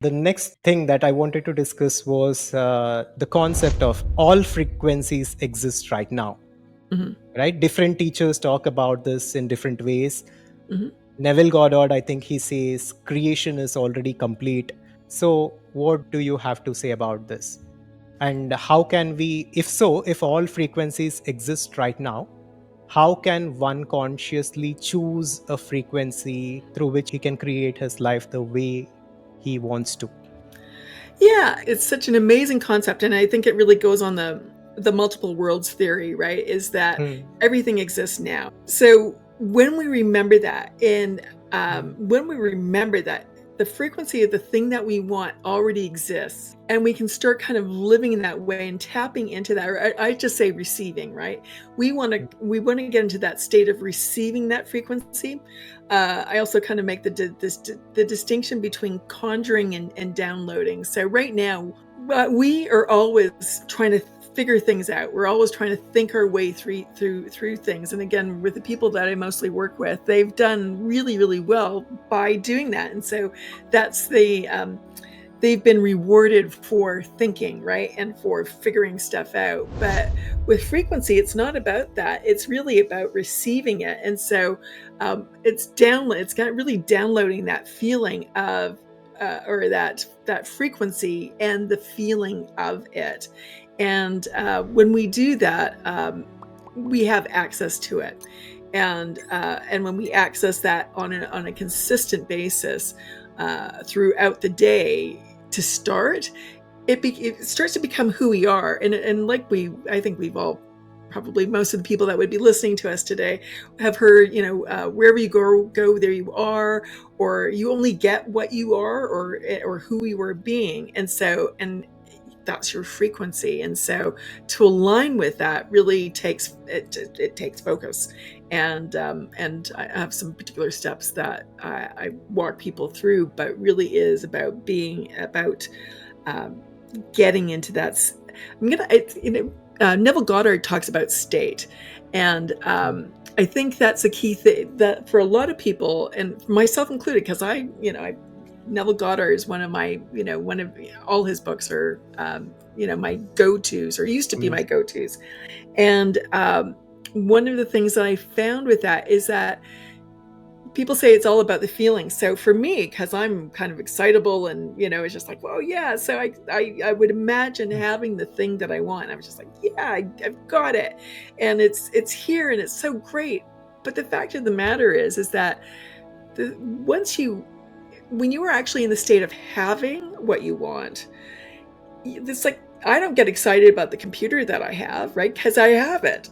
The next thing that I wanted to discuss was the concept of all frequencies exist right now, Hmm. right? Different teachers talk about this in different ways. Hmm. Neville Goddard, I think he says creation is already complete. So, what do you have to say about this? And how can we, if so, if all frequencies exist right now, how can one consciously choose a frequency through which he can create his life the way he wants to? Yeah, it's such an amazing concept, and I think it really goes on the multiple worlds theory, right? Is that Hmm. everything exists now. So when we remember that, and Hmm. when we remember that the frequency of the thing that we want already exists, and we can start kind of living in that way and tapping into that. Or I just say receiving, right? We want to get into that state of receiving that frequency. I also kind of make the distinction between conjuring and downloading. So right now, we are always trying to figure things out. We're always trying to think our way through things. And again, with the people that I mostly work with, they've done really, really well by doing that. And so that's they've been rewarded for thinking, right? And for figuring stuff out. But with frequency, it's not about that. It's really about receiving it. And so it's got really downloading that feeling of, or that frequency and the feeling of it. And when we do that, we have access to it. And when we access that on a consistent basis throughout the day, to start, it starts to become who we are. And like I think we've all, probably most of the people that would be listening to us today, have heard, wherever you go, there you are, or you only get what you are, or who you are being. And that's your frequency. And so to align with that really takes it takes focus. And I have some particular steps that I walk people through, but really is about getting into that. Neville Goddard talks about state, and I think that's a key thing that for a lot of people, and myself included, because Neville Goddard is one of all his books are, my go-tos, or used to be my go-tos. And one of the things that I found with that is that people say it's all about the feeling. So for me, because I'm kind of excitable, and it's just like, well, yeah. So I would imagine having the thing that I want. I was just like, yeah, I've got it, and it's here, and it's so great. But the fact of the matter is that when you are actually in the state of having what you want, it's like, I don't get excited about the computer that I have, right? Because I have it.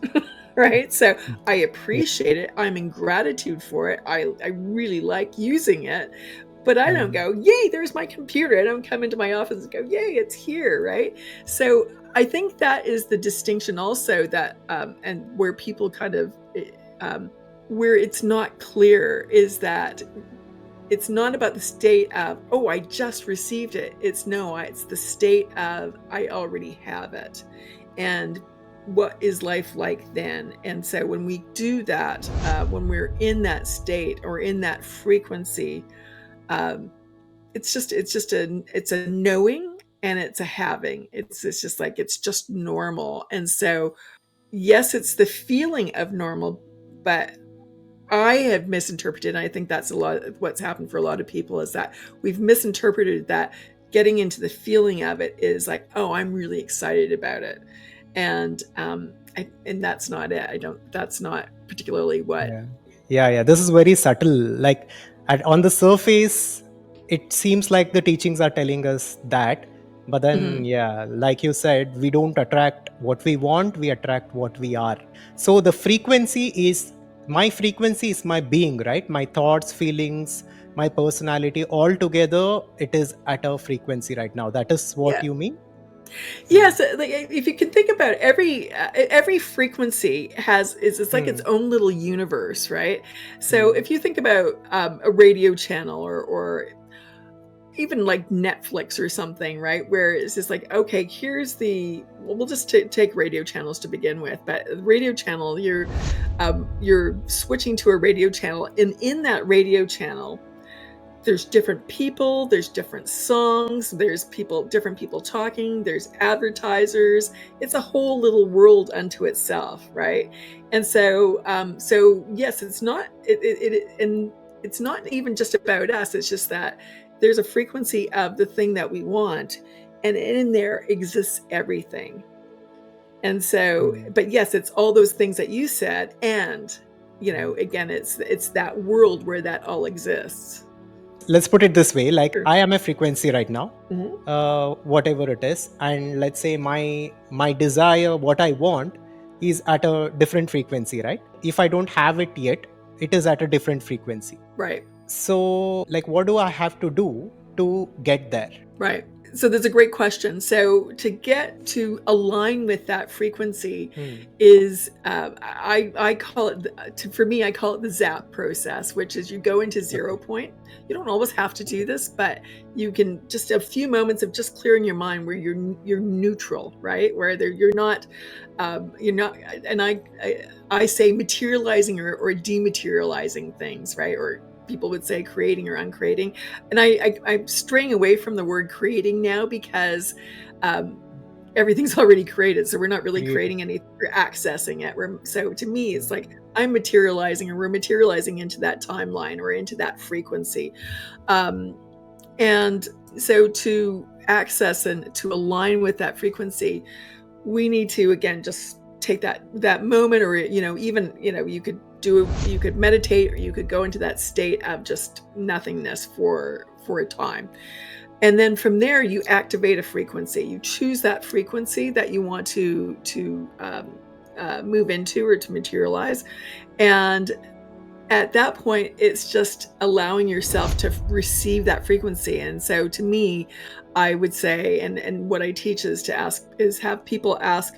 Right? So I Yeah. appreciate it. I'm in gratitude for it. I really like using it. But I don't Hmm. go, yay, there's my computer. I don't come into my office and go, yay, it's here, right? So I think that is the distinction also, that, and where people kind of, where it's not clear, is that it's not about the state of, oh, I just received it. It's the state of, I already have it. And what is life like then? And so when we do that, when we're in that state or in that frequency, it's a knowing, and it's a having. It's just like, it's just normal. And so, yes, it's the feeling of normal, but I have misinterpreted, and I think that's a lot of what's happened for a lot of people, is that we've misinterpreted that getting into the feeling of it is like, oh, I'm really excited about it. And and that's not it. That's not particularly what. Yeah. Yeah. This is very subtle. Like on the surface, it seems like the teachings are telling us that. But then, Mhm. yeah, like you said, we don't attract what we want, we attract what we are. So the frequency is my being, right? My thoughts, feelings, my personality, all together, it is at a frequency right now. That is what Yeah. you mean? Hmm. Yes, like, if you can think about it, every frequency it's like its Hmm. own little universe, right? So Hmm. if you think about a radio channel, or even like Netflix or something, right? Where it's just like, okay, we'll just take radio channels to begin with, but the radio channel, you're switching to a radio channel, and in that radio channel, there's different people, there's different songs, there's different people talking, there's advertisers. It's a whole little world unto itself, right? And so, so yes, it's not and it's not even just about us. It's just that there's a frequency of the thing that we want, and in there exists everything. And so, Hmm. but yes, it's all those things that you said, and again, it's that world where that all exists. Let's put it this way, like Sure. I am a frequency right now, Mhm. whatever it is, and let's say my desire, what I want, is at a different frequency, right? If I don't have it yet, it is at a different frequency. Right. So like what do I have to do to get there? Right. So that's a great question. So to get to align with that frequency Hmm. is, I call it, for me, I call it the zap process, which is you go into zero Okay. point. You don't always have to do this, but you can just a few moments of just clearing your mind where you're neutral, right? Where you're not, and I say materializing or dematerializing things, right? Or people would say creating or uncreating, and I'm straying away from the word creating now because um, everything's already created, so we're not really Created. creating anything, we're accessing it. So to me, Hmm. it's like I'm materializing, or we're materializing into that timeline or into that frequency. um, and so to access and to align with that frequency, we need to, again, just take that moment, or even you could meditate, or you could go into that state of just nothingness for a time, and then from there you activate a frequency. You choose that frequency that you want to move into or to materialize, and at that point, it's just allowing yourself to receive that frequency. And so to me, I would say, and what I teach is have people ask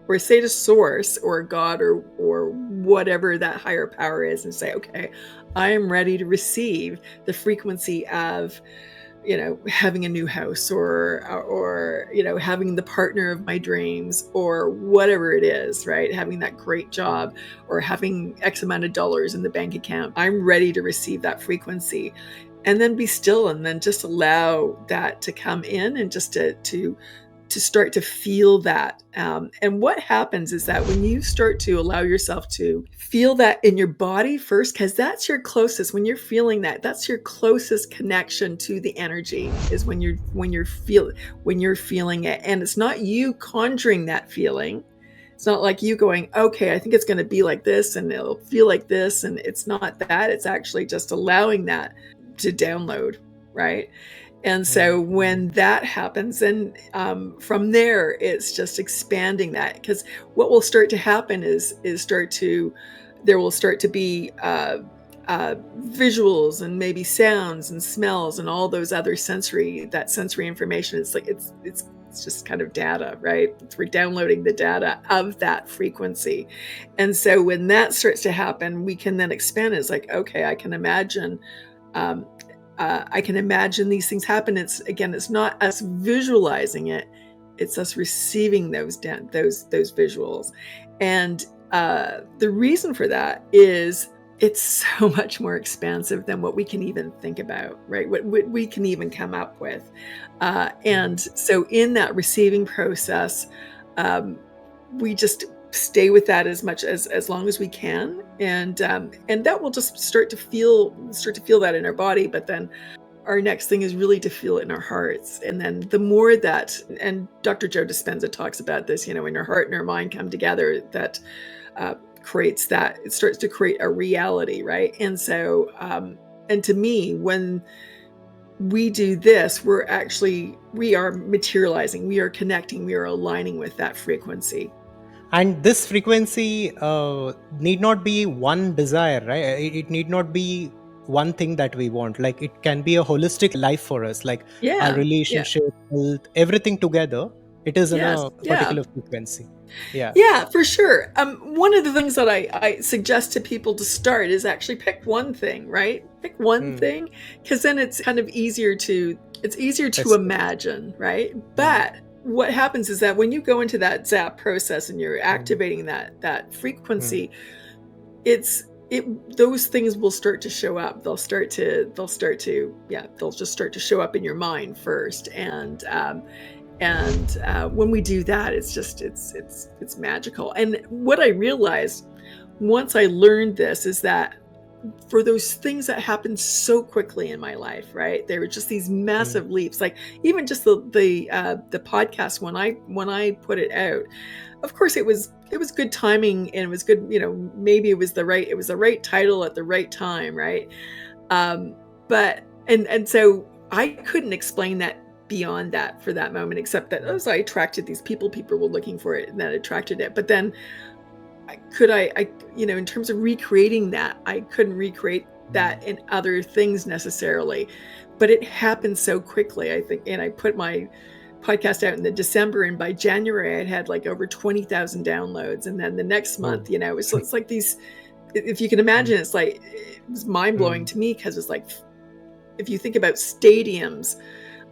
or say to source or God or whatever that higher power is, and say, okay, I am ready to receive the frequency of having a new house, or having the partner of my dreams, or whatever it is, right? Having that great job, or having X amount of dollars in the bank account. I'm ready to receive that frequency, and then be still, and then just allow that to come in, and just to start to feel that. And what happens is that when you start to allow yourself to feel that in your body first, because that's your closest, when you're feeling that, that's your closest connection to the energy, is when you're feeling it. And it's not you conjuring that feeling. It's not like you going, okay, I think it's going to be like this and it'll feel like this. And it's not that. It's actually just allowing that to download, right? And Hmm. so when that happens, then from there, it's just expanding that. Because what will start to happen is there will start to be visuals, and maybe sounds and smells, and all those other sensory information. It's like it's just kind of data, right? We're downloading the data of that frequency. And so when that starts to happen, we can then expand. It's like, okay, um, I can imagine these things happen. It's not us visualizing it; it's us receiving those visuals. And the reason for that is it's so much more expansive than what we can even think about, right? What we can even come up with. Hmm. And so, in that receiving process, um, we just stay with that as long as we can, and that will just start to feel that in our body. But then our next thing is really to feel it in our hearts. And then the more that, and Dr. Joe Dispenza talks about this, when your heart and our mind come together, that uh, creates that, it starts to create a reality, right? And so, and to me, when we do this, we are materializing, we are connecting, we are aligning with that frequency. And this frequency need not be one desire, right? It need not be one thing that we want. Like it can be a holistic life for us, like our Yeah, yeah, relationship, health, everything together. It is in yes, a yeah. particular frequency. Yeah. Yeah, for sure. One of the things that I suggest to people to start is actually pick one thing, right? Pick one Hmm. thing, because then it's easier to That's it. imagine, right? Hmm. But what happens is that when you go into that zap process and you're Hmm. activating that Hmm. frequency, it's those things will start to show up. They'll just start to show up in your mind first. And when we do that, it's magical. And what I realized once I learned this is that for those things that happened so quickly in my life, right? There were just these Mm. massive leaps. Like even just the podcast when I put it out, of course it was good timing, and it was good. Maybe it was the right title at the right time, right? But and so I couldn't explain that beyond that for that moment, except that I attracted these people. People were looking for it, and that attracted it. But then in terms of recreating that, I couldn't recreate that in other things necessarily, but it happened so quickly, I think. And I put my podcast out in the December, and by January I had like over 20,000 downloads. And then the next Oh. month, it's like these, if you can imagine, it was mind blowing Mm. to me, because it's like, if you think about stadiums,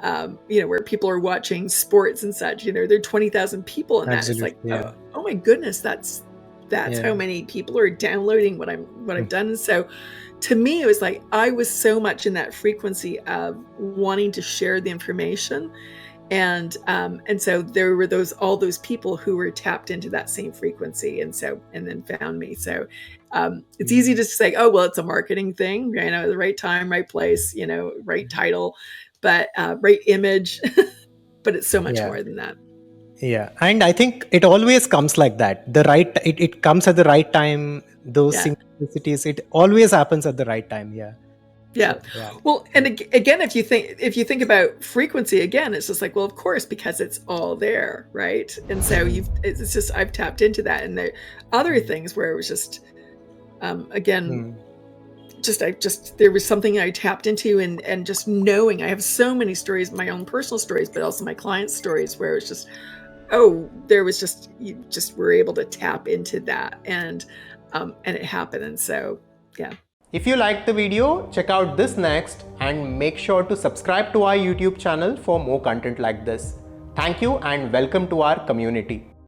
where people are watching sports and such, there are 20,000 people in that. It's like, Absolutely. Yeah. oh my goodness, that's how Yeah. many people are downloading what I've Mm. done. And so to me, it was like, I was so much in that frequency of wanting to share the information. And so there were all those people who were tapped into that same frequency, and then found me. So it's easy Mm. to say, oh, well, it's a marketing thing, the right time, right place, right title, but right image. But it's so much Yeah. more than that. Yeah. And I think it always comes like that. It comes at the right time. Those Yeah. synchronicities, it always happens at the right time. Yeah. Yeah. So yeah. Well, and again, if you think about frequency again, it's just like, well, of course, because it's all there, right? And so it's just, I've tapped into that. And there are other Mm. things where it was just, again, Mm. there was something I tapped into, and just knowing, I have so many stories, my own personal stories, but also my clients' stories, where it's just, oh, there was just, you just were able to tap into that, and it happened. And so, yeah. If you liked the video, check out this next and make sure to subscribe to our YouTube channel for more content like this. Thank you and welcome to our community.